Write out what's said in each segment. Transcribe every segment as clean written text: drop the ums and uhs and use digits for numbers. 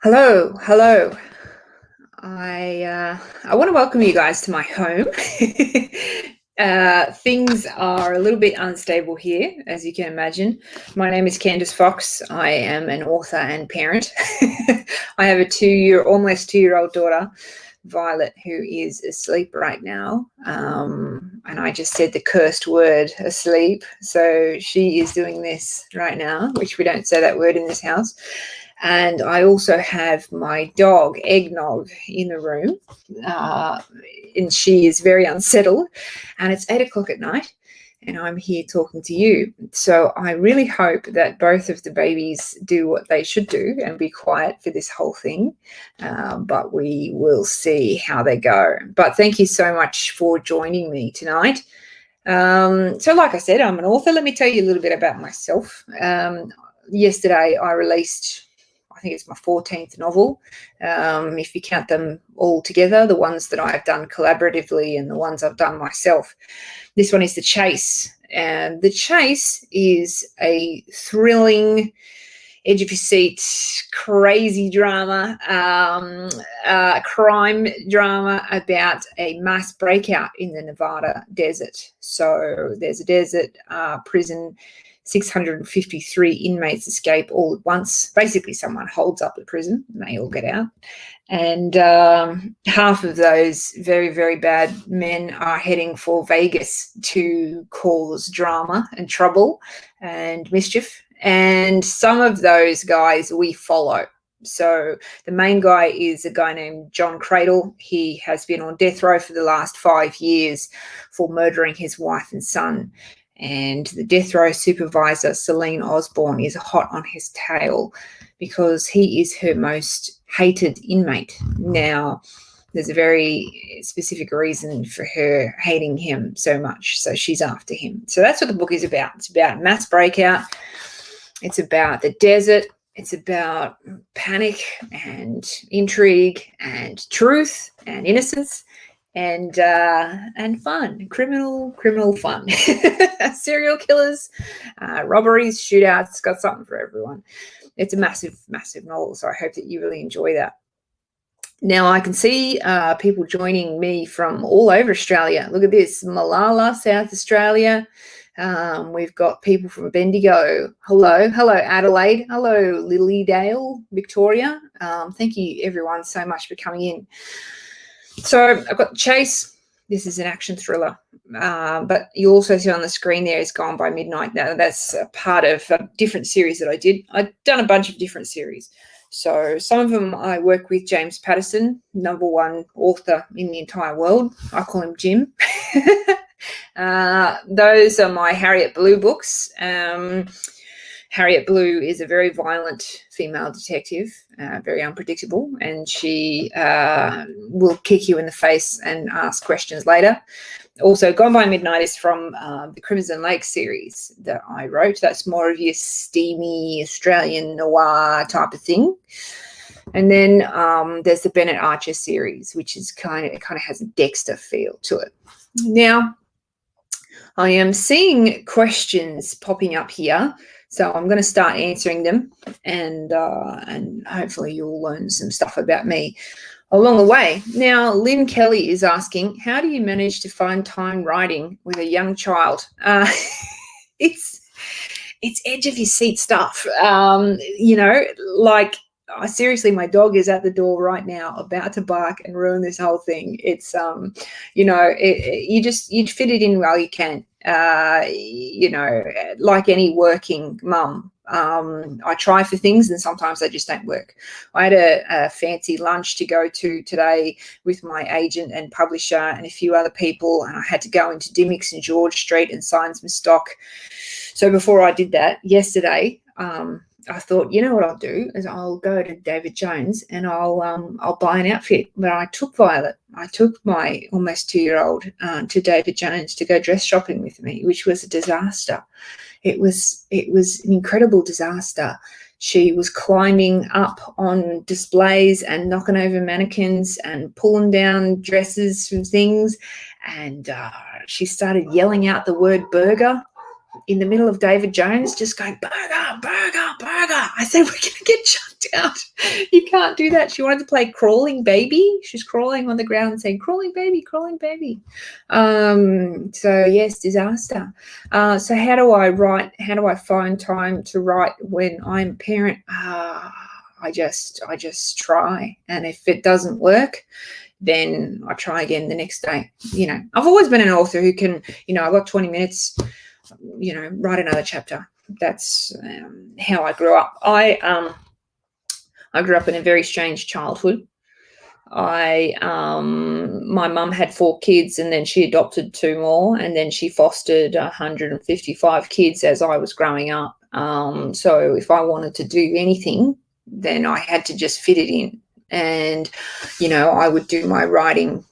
Hello, hello. I want to welcome you guys to my home. Things are a little bit unstable here, as you can imagine. My name is Candice Fox. I am an author and parent. I have a almost two-year-old daughter, Violet, who is asleep right now. And I just said the cursed word, asleep. So she is doing this right now, which we don't say that word in this house. And I also have my dog, Eggnog, in the room. And she is very unsettled. And it's 8 o'clock at night. And I'm here talking to you. So I really hope that both of the babies do what they should do and be quiet for this whole thing. But we will see how they go. But thank you so much for joining me tonight. So like I said, I'm an author. Let me tell you a little bit about myself. Yesterday I released, I think it's my 14th novel, if you count them all together, the ones that I've done collaboratively and the ones I've done myself. This one is The Chase, and The Chase is a thrilling, edge-of-your-seat, crazy drama, crime drama about a mass breakout in the Nevada desert. So there's a desert prison. 653 inmates escape all at once. Basically, someone holds up the prison and they all get out. And half of those very, very bad men are heading for Vegas to cause drama and trouble and mischief. And some of those guys we follow. So the main guy is a guy named John Cradle. He has been on death row for the last 5 years for murdering his wife and son. And the death row supervisor, Celine Osborne, is hot on his tail because he is her most hated inmate. Now, there's a very specific reason for her hating him so much, so she's after him. So that's what the book is about. It's about mass breakout. It's about the desert. It's about panic and intrigue and truth and innocence. And fun, criminal fun. Serial killers, robberies, shootouts. It's got something for everyone. It's a massive novel, so I hope that you really enjoy that. Now I can see people joining me from all over Australia. Look at this, Malala, South Australia. We've got people from Bendigo. Hello Adelaide. Hello Lilydale, Victoria. Thank you everyone so much for coming in. So I've got The Chase. This is an action thriller. But you'll also see on the screen there is Gone by Midnight. Now, that's a part of a different series that I did. I've done a bunch of different series. So some of them I work with James Patterson, #1 author in the entire world. I call him Jim. Those are my Harriet Blue books. Harriet Blue is a very violent female detective, very unpredictable, and she will kick you in the face and ask questions later. Also, Gone by Midnight is from the Crimson Lake series that I wrote. That's more of your steamy Australian noir type of thing. And then there's the Bennett Archer series, which is kind of has a Dexter feel to it. Now, I am seeing questions popping up here. So I'm going to start answering them, and hopefully you'll learn some stuff about me along the way. Now, Lynn Kelly is asking, how do you manage to find time writing with a young child? It's edge of your seat stuff. Seriously, my dog is at the door right now, about to bark and ruin this whole thing. It's, you fit it in while you can. Like any working mum, I try for things and sometimes they just don't work. I had a fancy lunch to go to today with my agent and publisher and a few other people, and I had to go into Dimmicks and George Street and sign some stock. So before I did that yesterday, I thought, you know what I'll do is I'll go to David Jones and I'll buy an outfit. But I took Violet. I took my almost 2-year-old to David Jones to go dress shopping with me, which was a disaster. It was an incredible disaster. She was climbing up on displays and knocking over mannequins and pulling down dresses from things. And she started yelling out the word burger in the middle of David Jones, just going, burger, burger, burger. bugger. I said, we're going to get chucked out. You can't do that. She wanted to play crawling baby. She's crawling on the ground saying, crawling baby, crawling baby. So, yes, disaster. So how do I write? How do I find time to write when I'm a parent? I just try. And if it doesn't work, then I try again the next day. I've always been an author who can, I've got 20 minutes, write another chapter. That's how I grew up. I grew up in a very strange childhood. My mum had 4 kids, and then she adopted 2 more, and then she fostered 155 kids as I was growing up. So if I wanted to do anything, then I had to just fit it in. And, I would do my writing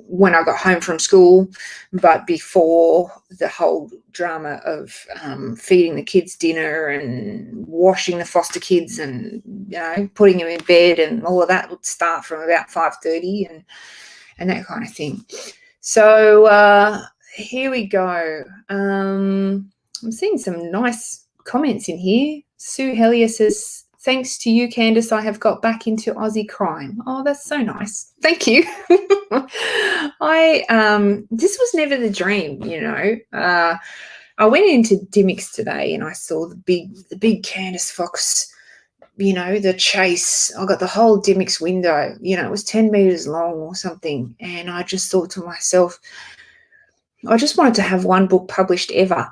when I got home from school, but before the whole drama of feeding the kids dinner and washing the foster kids and putting them in bed and all of that would start from about 5:30 and that kind of thing. So here we go. I'm seeing some nice comments in here. Sue Hellier says, thanks to you, Candice, I have got back into Aussie crime. Oh, that's so nice. Thank you. This was never the dream, I went into Dimmicks today and I saw the big Candice Fox, the chase. I got the whole Dimmicks window, it was 10 meters long or something. And I just thought to myself, I just wanted to have one book published ever.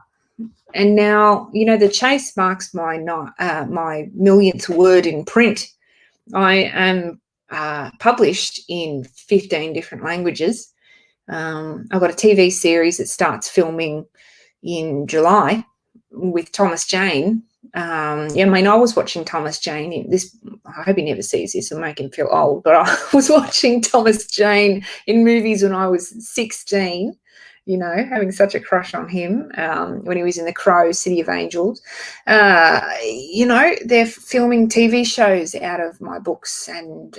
And now, the chase marks my millionth word in print. I am published in 15 different languages. I've got a TV series that starts filming in July with Thomas Jane. I was watching Thomas Jane. I hope he never sees this and make him feel old, but I was watching Thomas Jane in movies when I was 16. Having such a crush on him when he was in The Crow, City of Angels. They're filming TV shows out of my books and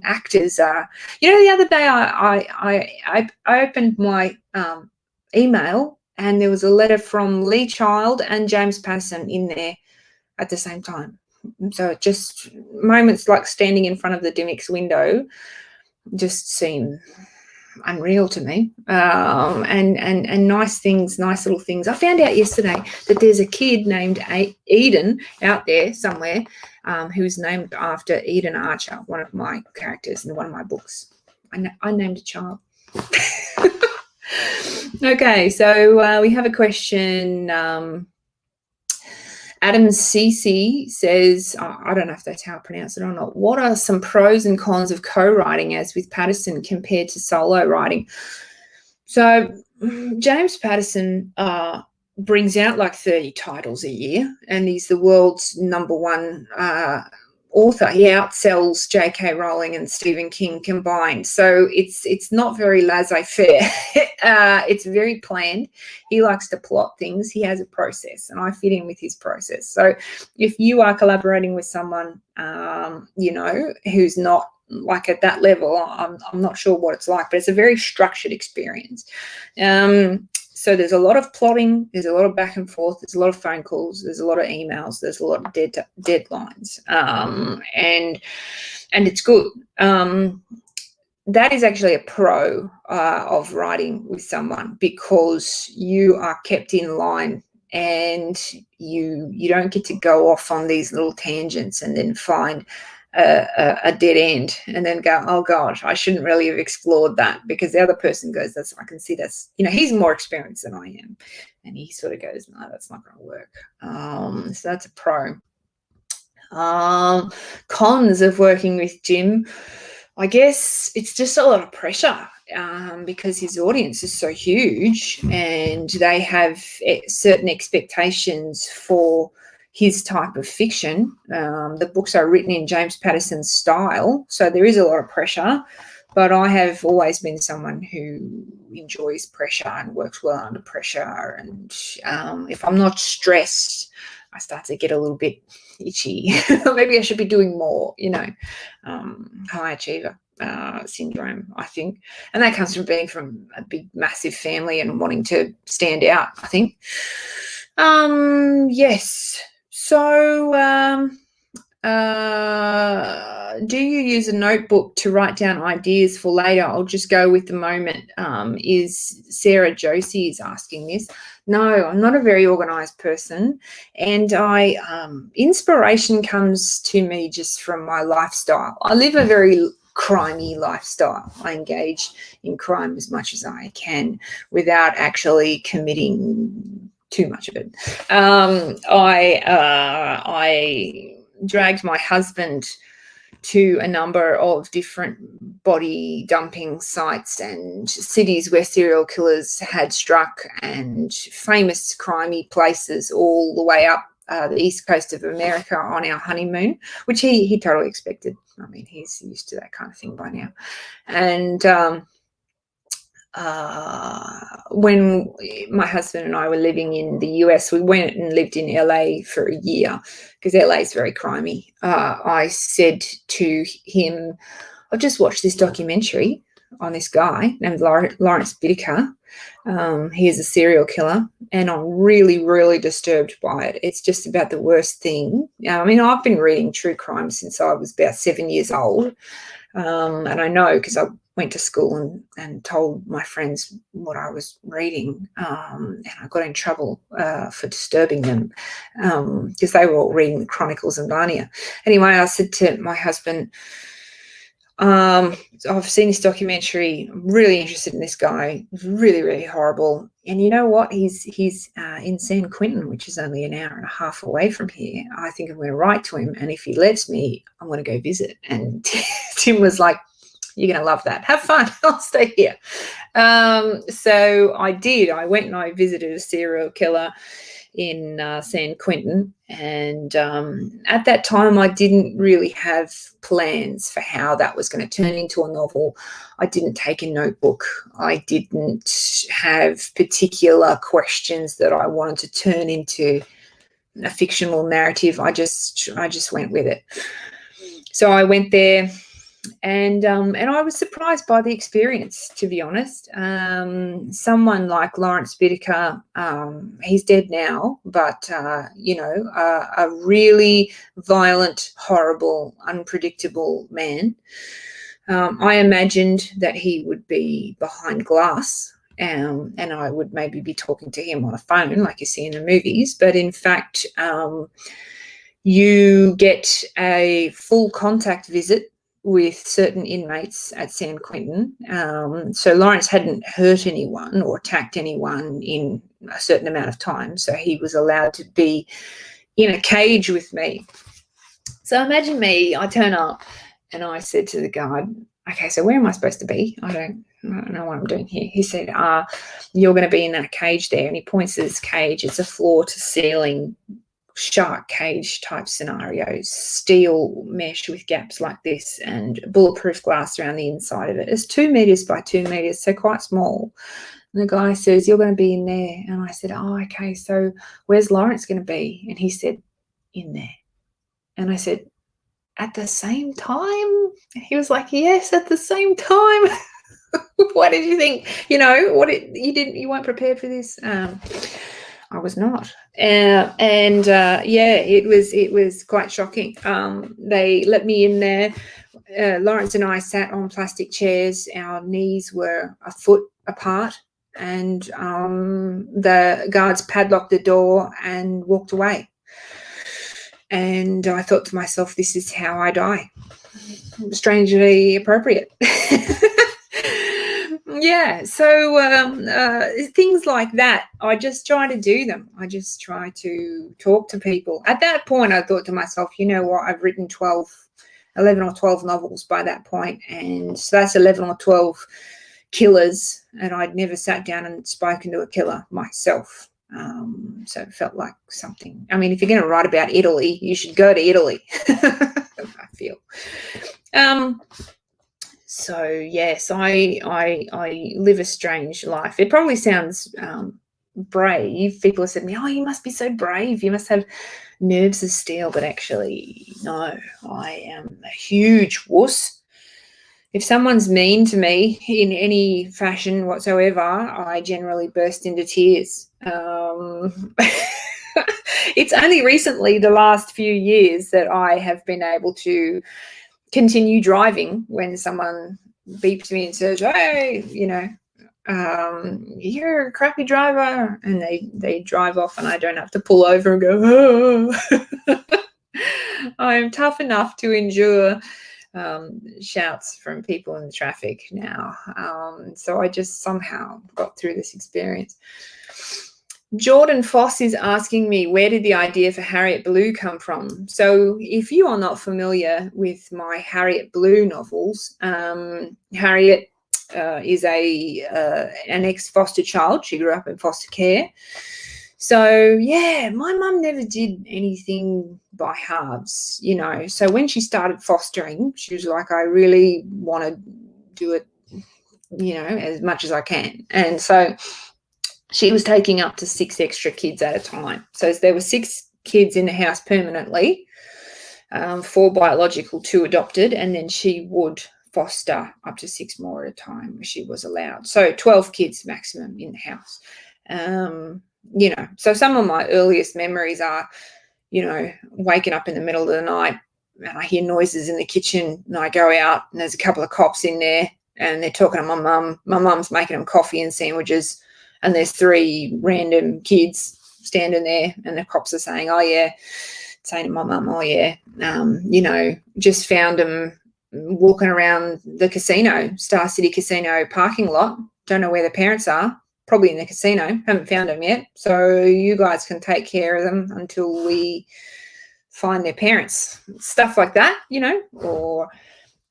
actors. The other day I opened my email and there was a letter from Lee Child and James Patterson in there at the same time. So just moments like standing in front of the Dimmicks window just seem unreal to me, and nice little things. I found out yesterday that there's a kid named Eden out there somewhere who's named after Eden Archer, one of my characters in one of my books. I named a child. Okay, so we have a question. Adam Cece says, I don't know if that's how I pronounce it or not, what are some pros and cons of co-writing as with Patterson compared to solo writing? So James Patterson brings out like 30 titles a year, and he's the world's #1 author. He outsells J.K. Rowling and Stephen King combined. So it's not very laissez-faire. It's very planned. He likes to plot things. He has a process, and I fit in with his process. So if you are collaborating with someone, who's not like at that level, I'm not sure what it's like, but it's a very structured experience. So there's a lot of plotting, there's a lot of back and forth, there's a lot of phone calls, there's a lot of emails, there's a lot of deadlines, and it's good. That is actually a pro of writing with someone, because you are kept in line and you don't get to go off on these little tangents and then find a dead end and then go, oh gosh, I shouldn't really have explored that, because the other person goes, I can see that's, he's more experienced than I am, and he sort of goes, no, that's not going to work. So that's a pro. Cons of working with Jim, I guess it's just a lot of pressure, because his audience is so huge and they have certain expectations for his type of fiction. The books are written in James Patterson's style, so there is a lot of pressure, but I have always been someone who enjoys pressure and works well under pressure, and if I'm not stressed, I start to get a little bit itchy. Maybe I should be doing more, high achiever syndrome, I think, and that comes from being from a big massive family and wanting to stand out, I think. Yes. So, do you use a notebook to write down ideas for later? I'll just go with the moment. Is Sarah Josie is asking this. No, I'm not a very organized person, and inspiration comes to me just from my lifestyle. I live a very crimey lifestyle. I engage in crime as much as I can without actually committing too much of it. I dragged my husband to a number of different body dumping sites and cities where serial killers had struck, and famous crimey places all the way up the east coast of America on our honeymoon, which he totally expected. I mean, he's used to that kind of thing by now. And when my husband and I were living in the US, we went and lived in LA for a year because LA is very crimey. I said to him, I just watched this documentary on this guy named Lawrence Whitaker. He is a serial killer, and I'm really, really disturbed by it. It's just about the worst thing. I mean, I've been reading true crime since I was about 7 years old. And I know because I went to school and told my friends what I was reading, and I got in trouble for disturbing them because they were all reading the Chronicles of Narnia. Anyway, I said to my husband, I've seen this documentary. I'm really interested in this guy. It's really, really horrible. And you know what? He's in San Quentin, which is only an hour and a half away from here. I think I'm going to write to him, and if he lets me, I'm going to go visit. And Tim was like, "You're going to love that. Have fun. I'll stay here." So I did. I went and I visited a serial killer in San Quentin, and at that time I didn't really have plans for how that was going to turn into a novel. I didn't take a notebook. I didn't have particular questions that I wanted to turn into a fictional narrative. I just went with it. So I went there, and I was surprised by the experience, to be honest. Someone like Lawrence Whitaker, he's dead now, but a really violent, horrible, unpredictable man. I imagined that he would be behind glass, and I would maybe be talking to him on a phone like you see in the movies, but in fact you get a full contact visit with certain inmates at San Quentin. So Lawrence hadn't hurt anyone or attacked anyone in a certain amount of time, so he was allowed to be in a cage with me. So imagine me, I turn up and I said to the guard, "Okay, so where am I supposed to be? I don't know what I'm doing here." He said, "You're going to be in that cage there." And he points to this cage. It's a floor to ceiling shark cage type scenarios, steel mesh with gaps like this and bulletproof glass around the inside of it. It's 2 meters by 2 meters, so quite small. And the guy says, "You're going to be in there." And I said, "Oh, okay, so where's Lawrence going to be?" And he said, "In there." And I said, "At the same time?" He was like, "Yes, at the same time." What did you think? You weren't prepared for this? I was not. Yeah, it was quite shocking. They let me in there. Lawrence and I sat on plastic chairs. Our knees were a foot apart, and the guards padlocked the door and walked away. And I thought to myself, this is how I die. Strangely appropriate. Yeah, so things like that, I just try to do them. I just try to talk to people. At that point, I thought to myself, you know what, I've written 11 or 12 novels by that point, and so that's 11 or 12 killers, and I'd never sat down and spoken to a killer myself. So it felt like something. I mean, if you're going to write about Italy, you should go to Italy, I feel. So yes, I live a strange life. It probably sounds brave. People have said to me, "Oh, you must be so brave. You must have nerves of steel." But actually, no, I am a huge wuss. If someone's mean to me in any fashion whatsoever, I generally burst into tears. It's only recently, the last few years, that I have been able to continue driving when someone beeps me and says, hey, you're a crappy driver, and they drive off and I don't have to pull over and go, oh. I'm tough enough to endure shouts from people in the traffic now. So I just somehow got through this experience. Jordan Foss is asking me, where did the idea for Harriet Blue come from? So if you are not familiar with my Harriet Blue novels, Harriet is an ex-foster child. She grew up in foster care. So, yeah, my mum never did anything by halves, So when she started fostering, she was like, I really want to do it, as much as I can. And so she was taking up to 6 extra kids at a time. So there were 6 kids in the house permanently, 4 biological, 2 adopted, and then she would foster up to 6 more at a time if she was allowed. So 12 kids maximum in the house. So some of my earliest memories are, waking up in the middle of the night and I hear noises in the kitchen and I go out and there's a couple of cops in there and they're talking to my mum. My mum's making them coffee and sandwiches and there's 3 random kids standing there and the cops are saying, oh, yeah, saying to my mum, oh, yeah, just found them walking around the casino, Star City Casino parking lot. Don't know where the parents are. Probably in the casino, haven't found them yet. So you guys can take care of them until we find their parents. Stuff like that, Or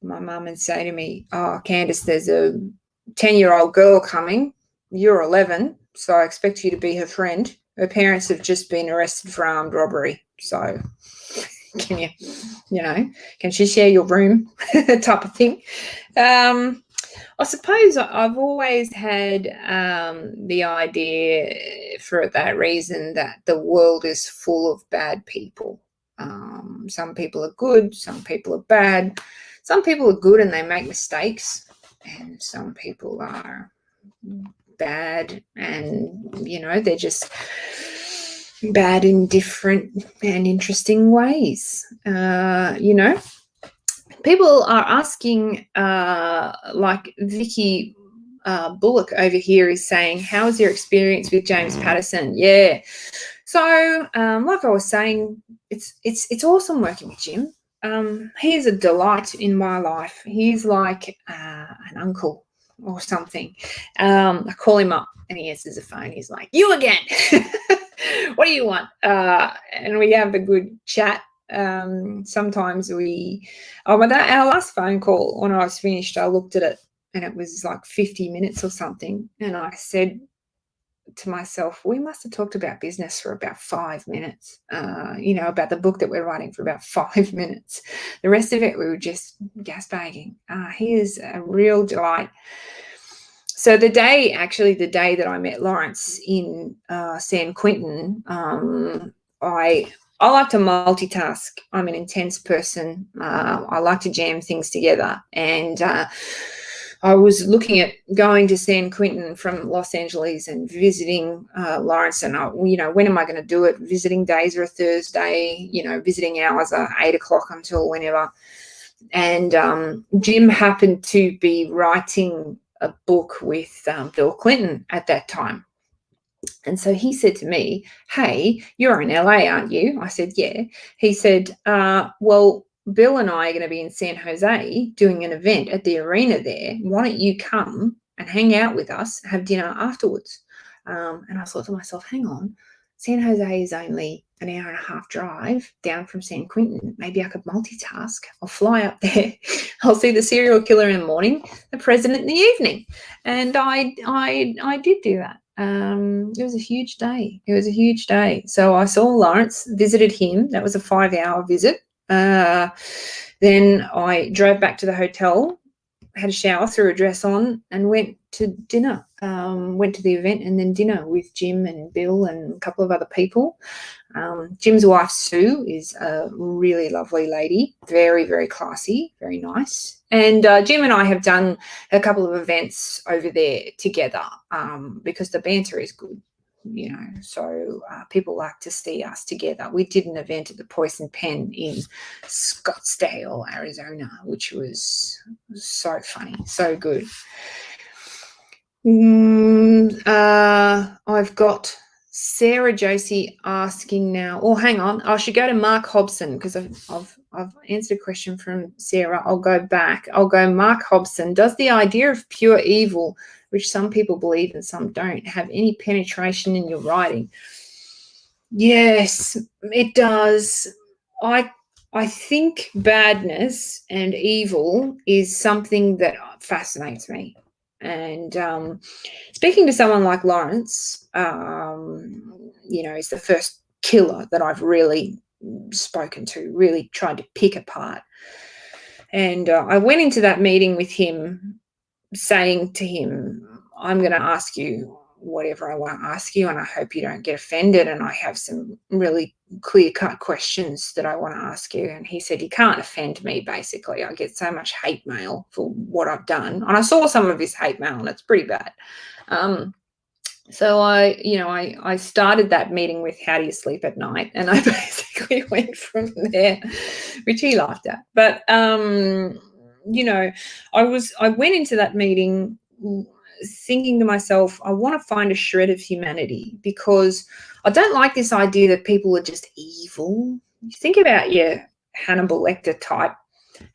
my mum would say to me, oh, Candice, there's a 10-year-old girl coming. You're 11, so I expect you to be her friend. Her parents have just been arrested for armed robbery. So can can she share your room type of thing? I suppose I've always had the idea for that reason that the world is full of bad people. Some people are good, some people are bad. Some people are good and they make mistakes, and some people are bad and, they're just bad in different and interesting ways, People are asking, like Vicky Bullock over here is saying, how was your experience with James Patterson? Yeah. So, like I was saying, it's awesome working with Jim. He is a delight in my life. He's like an uncle or something. I call him up and he answers the phone. He's like, you again. What do you want? And we have a good chat. Sometimes our last phone call, when I was finished, I looked at it and it was like 50 minutes or something. And I said to myself, we must have talked about business for about 5 minutes, about the book that we're writing for about 5 minutes. The rest of it, we were just gasbagging. He is a real delight. So the day that I met Lawrence in San Quentin, I like to multitask. I'm an intense person. I like to jam things together. And I was looking at going to San Quentin from Los Angeles and visiting Lawrence. And, when am I going to do it? Visiting days are a Thursday, visiting hours are 8 o'clock until whenever. And Jim happened to be writing a book with Bill Clinton at that time. And so he said to me, hey, you're in LA, aren't you? I said, yeah. He said, well, Bill and I are going to be in San Jose doing an event at the arena there. Why don't you come and hang out with us, have dinner afterwards? And I thought to myself, hang on, San Jose is only an hour and a half drive down from San Quentin. Maybe I could multitask. I'll fly up there. I'll see the serial killer in the morning, the president in the evening. And I did do that. It was a huge day. So I saw Lawrence, visited him. That was a 5-hour visit. Then I drove back to the hotel, had a shower, threw a dress on, and went to dinner. Went to the event and then dinner with Jim and Bill and a couple of other people. Jim's wife, Sue, is a really lovely lady, very, very classy, very nice. And Jim and I have done a couple of events over there together because the banter is good. you know, so people like to see us together. We did an event at the Poison Pen in Scottsdale, Arizona, which was so funny, so good. I've got Sarah Josie asking now. Oh, hang on. I should go to Mark Hobson because I've answered a question from Sarah. I'll go back. I'll go Mark Hobson. Does the idea of pure evil, which some people believe and some don't, have any penetration in your writing? Yes, it does. I think badness and evil is something that fascinates me. And speaking to someone like Lawrence, you know, is the first killer that I've really spoken to, really tried to pick apart. And I went into that meeting with him saying to him, I'm going to ask you whatever I want to ask you, and I hope you don't get offended. And I have some really clear-cut questions that I want to ask you. And he said, you can't offend me, basically. I get so much hate mail for what I've done. And I saw some of his hate mail, and it's pretty bad. So I started that meeting with how do you sleep at night? And I basically went from there, which he laughed at. But, you know, I went into that meeting thinking to myself, I want to find a shred of humanity, because I don't like this idea that people are just evil. You think about your Hannibal Lecter type.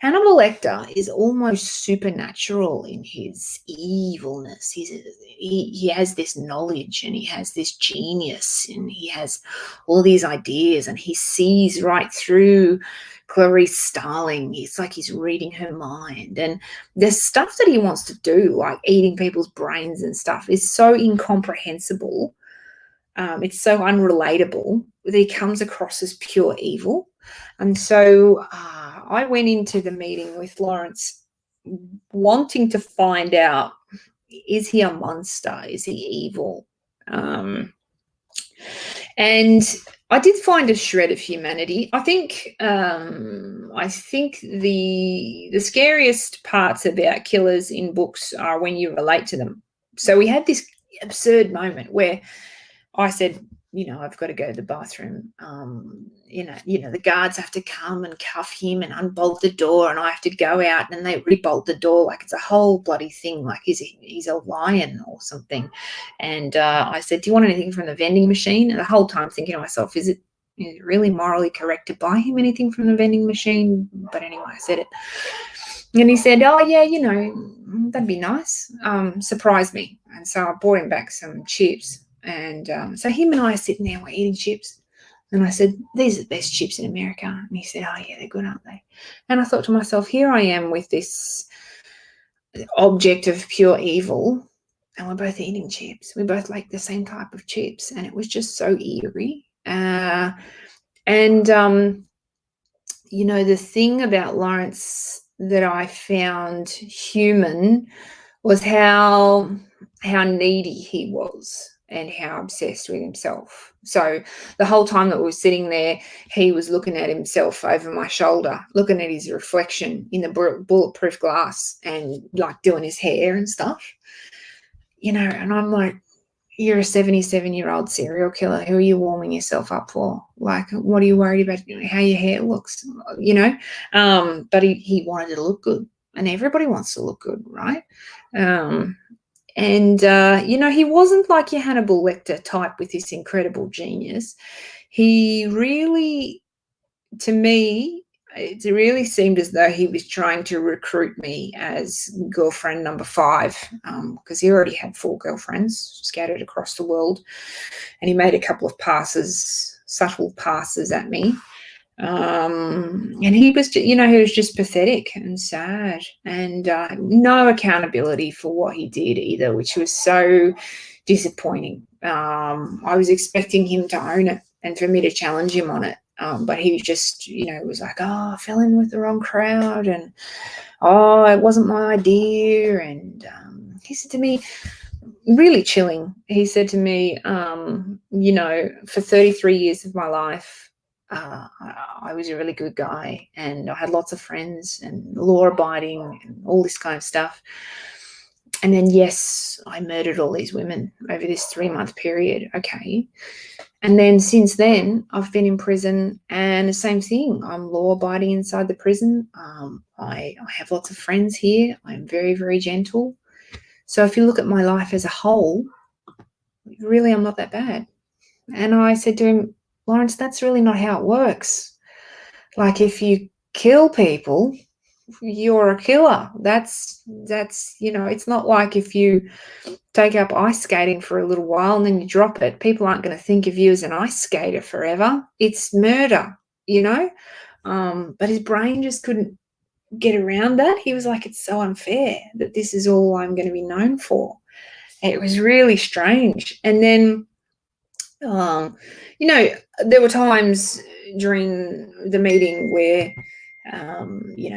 Hannibal Lecter is almost supernatural in his evilness. He has this knowledge, and he has this genius, and he has all these ideas, and he sees right through Clarice Starling. It's like he's reading her mind. And the stuff that he wants to do, like eating people's brains and stuff, is so incomprehensible. It's so unrelatable that he comes across as pure evil. And so I went into the meeting with Lawrence wanting to find out, is he a monster? Is he evil? And I did find a shred of humanity. I think the scariest parts about killers in books are when you relate to them. So we had this absurd moment where I said, you know, I've got to go to the bathroom. You know, the guards have to come and cuff him and unbolt the door, and I have to go out, and they rebolt the door like it's a whole bloody thing, like he's a lion or something. And I said, do you want anything from the vending machine? And the whole time thinking to myself, is it really morally correct to buy him anything from the vending machine? But anyway, I said it. And he said, oh, yeah, you know, that'd be nice. Surprise me. And so I bought him back some chips. And so him and I are sitting there, we're eating chips. And I said, these are the best chips in America. And he said, oh, yeah, they're good, aren't they? And I thought to myself, here I am with this object of pure evil, and we're both eating chips. We both like the same type of chips. And it was just so eerie. You know, the thing about Lawrence that I found human was how needy he was and how obsessed with himself. So the whole time that we were sitting there, he was looking at himself over my shoulder, looking at his reflection in the bulletproof glass, and like doing his hair and stuff, you know. And I'm like, you're a 77-year-old serial killer. Who are you warming yourself up for? Like, what are you worried about how your hair looks, you know? But he wanted to look good, and everybody wants to look good, right? You know, he wasn't like your Hannibal Lecter type with this incredible genius. He really, to me, it really seemed as though he was trying to recruit me as girlfriend number 5, because he already had 4 girlfriends scattered across the world. And he made a couple of passes, subtle passes at me. And he was, you know, he was just pathetic and sad, and no accountability for what he did either, which was so disappointing. I was expecting him to own it and for me to challenge him on it. But he just, you know, was like, oh, I fell in with the wrong crowd, and oh, it wasn't my idea. And he said to me, really chilling, he said to me, you know, for 33 years of my life, I was a really good guy, and I had lots of friends and law-abiding and all this kind of stuff. And then, yes, I murdered all these women over this 3-month period. Okay. And then since then, I've been in prison, and the same thing. I'm law-abiding inside the prison. I have lots of friends here. I'm very, very gentle. So if you look at my life as a whole, really, I'm not that bad. And I said to him, Lawrence, that's really not how it works. Like, if you kill people, you're a killer. That's it's not like if you take up ice skating for a little while and then you drop it, people aren't going to think of you as an ice skater forever. It's murder, but his brain just couldn't get around that. He was like, it's so unfair that this is all I'm going to be known for. It was really strange. And then there were times during the meeting where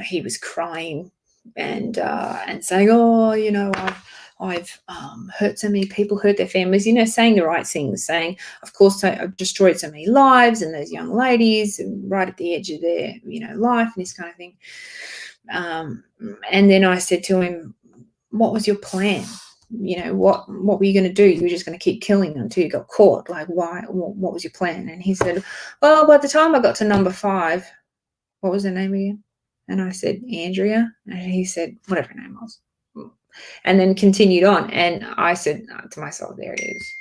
he was crying and saying, I've hurt so many people, hurt their families, saying the right things, saying, of course, I've destroyed so many lives and those young ladies right at the edge of their, life and this kind of thing. And then I said to him, what was your plan? What were you going to do? You were just going to keep killing until you got caught. Like, why? What was your plan? And he said, well, by the time I got to number 5, what was her name again? And I said, Andrea. And he said, whatever her name was. And then continued on. And I said to myself, there it is.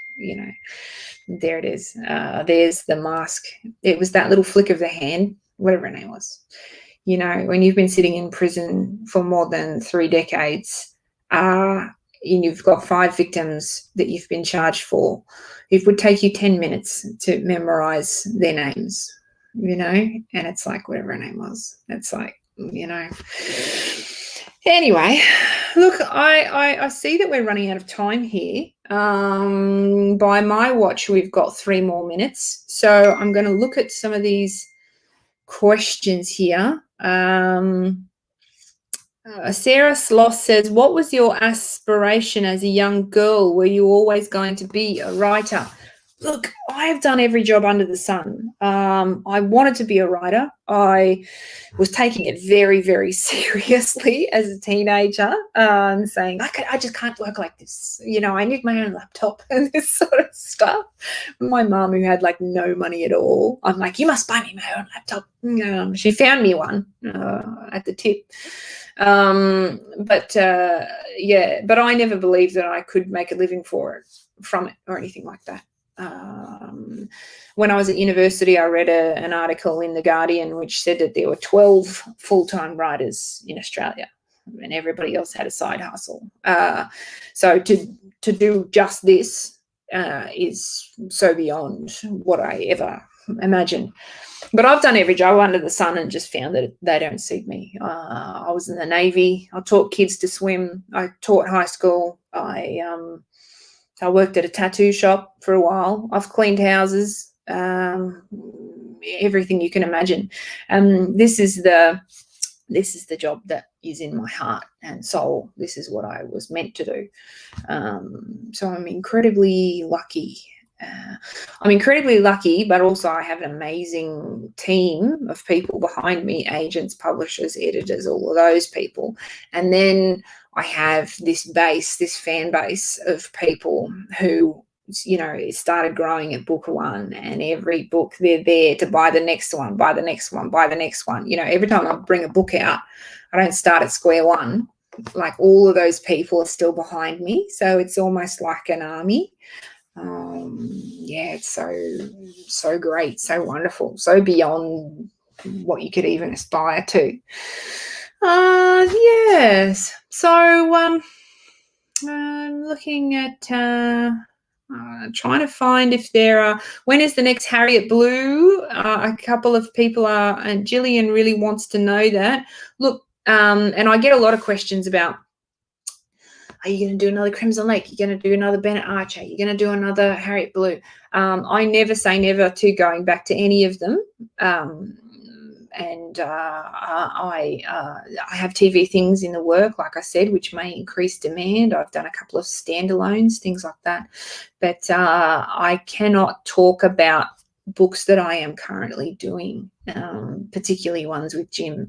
There it is. There's the mask. It was that little flick of the hand, whatever her name was. When you've been sitting in prison for more than 3 decades, and you've got 5 victims that you've been charged for, it would take you 10 minutes to memorize their names, and it's like whatever her name was. It's like, Anyway, look, I see that we're running out of time here. By my watch, we've got 3 more minutes. So I'm going to look at some of these questions here. Sarah Sloss says, what was your aspiration as a young girl? Were you always going to be a writer? Look, I have done every job under the sun. I wanted to be a writer. I was taking it very, very seriously as a teenager, saying, I just can't work like this. I need my own laptop and this sort of stuff. My mum, who had like no money at all, I'm like, you must buy me my own laptop. She found me one at the tip. But I never believed that I could make a living from it or anything like that. When I was at university, I read an article in The Guardian which said that there were 12 full-time writers in Australia and everybody else had a side hustle. So to do just this is so beyond what I ever imagined. But I've done every job under the sun and just found that they don't suit me. I was in the Navy. I taught kids to swim. I taught high school. I worked at a tattoo shop for a while. I've cleaned houses, everything you can imagine. This is the job that is in my heart and soul. This is what I was meant to do. So I'm incredibly lucky. But also I have an amazing team of people behind me, agents, publishers, editors, all of those people. And then I have this fan base of people who, it started growing at book 1, and every book they're there to buy the next one, buy the next one, buy the next one. Every time I bring a book out, I don't start at square one. Like, all of those people are still behind me. So it's almost like an army. It's so great, so wonderful, so beyond what you could even aspire to. Yes. So I'm looking at trying to find if there are. When is the next Harriet Blue? A couple of people are, and Gillian really wants to know that. Look, and I get a lot of questions about, are you going to do another Crimson Lake? You're going to do another Bennett Archer? You're going to do another Harriet Blue? I never say never to going back to any of them. I have TV things in the work, like I said, which may increase demand. I've done a couple of standalones, things like that. But I cannot talk about books that I am currently doing, particularly ones with Jim.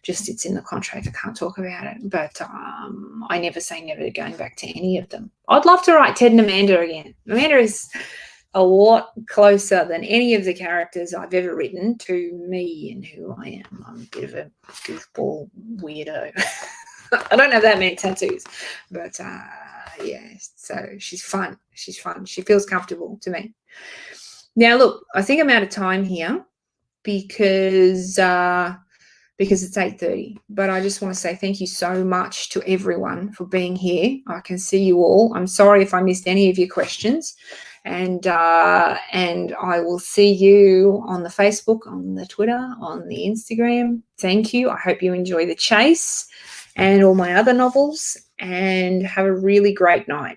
Just it's in the contract. I can't talk about it, but I never say never to going back to any of them. I'd love to write Ted and Amanda again. Amanda is a lot closer than any of the characters I've ever written to me and who I am. I'm a bit of a goofball weirdo. I don't have that many tattoos, but yeah, so she's fun. She's fun. She feels comfortable to me. Now, look, I think I'm out of time here because it's 8:30, but I just want to say thank you so much to everyone for being here. I can see you all. I'm sorry if I missed any of your questions, and I will see you on the Facebook, on the Twitter, on the Instagram. Thank you. I hope you enjoy The Chase and all my other novels, and have a really great night.